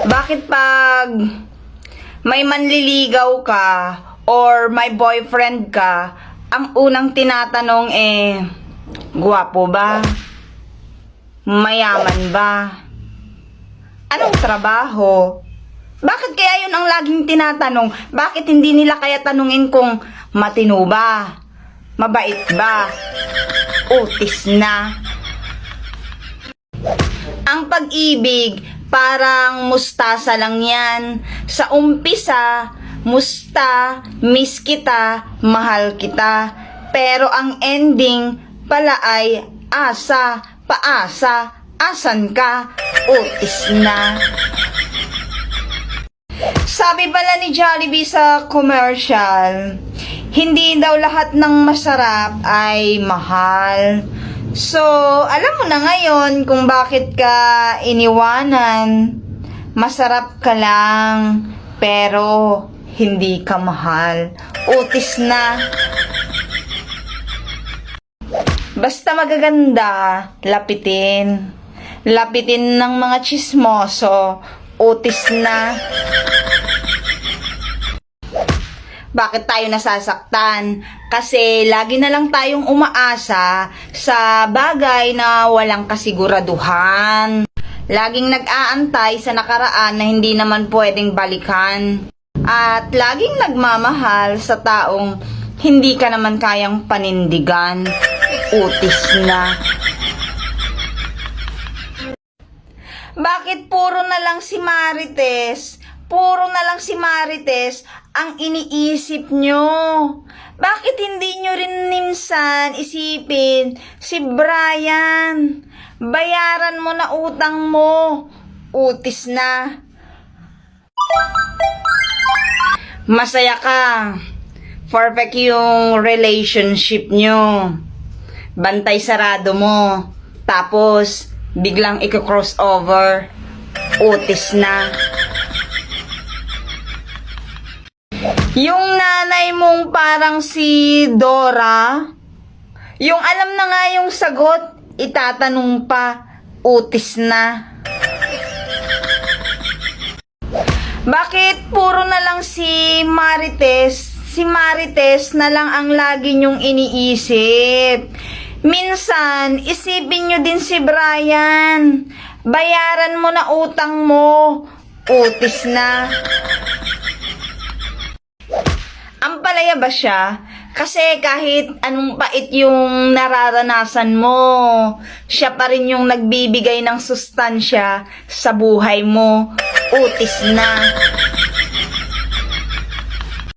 Bakit pag may manliligaw ka or may boyfriend ka, ang unang tinatanong gwapo ba? Mayaman ba? Anong trabaho? Bakit kaya yun ang laging tinatanong? Bakit hindi nila kaya tanungin kung matino ba? Mabait ba? Utis na. Ang pag-ibig, parang mustasa lang yan. Sa umpisa, musta, miss kita, mahal kita. Pero ang ending pala ay asa, paasa, asan ka, utis na. Sabi pala ni Jollibee sa commercial, hindi daw lahat ng masarap ay mahal. So, alam mo na ngayon kung bakit ka iniwanan. Masarap ka lang, pero hindi ka mahal. Utis na. Basta magaganda, lapitin. Lapitin ng mga chismoso. Utis na. Bakit tayo nasasaktan? Kasi lagi na lang tayong umaasa sa bagay na walang kasiguraduhan. Laging nag-aantay sa nakaraan na hindi naman pwedeng balikan. At laging nagmamahal sa taong hindi ka naman kayang panindigan. Utis na. Bakit puro na lang si Marites? Puro na lang si Marites ang iniisip nyo. Bakit hindi nyo rin minsan isipin si Brian? Bayaran mo na utang mo. Utis na. Masaya ka. Perfect yung relationship nyo. Bantay sarado mo. Tapos, biglang i-crossover. Utis na. Yung nanay mong parang si Dora, yung alam na nga yung sagot, itatanong pa, utis na. Bakit puro na lang si Marites? Si Marites na lang ang lagi nyong iniisip. Minsan, isipin nyo din si Brian. Bayaran mo na utang mo. Utis na. Ang palaya ba siya? Kasi kahit anong pait yung nararanasan mo, siya pa rin yung nagbibigay ng sustansya sa buhay mo. Utis na.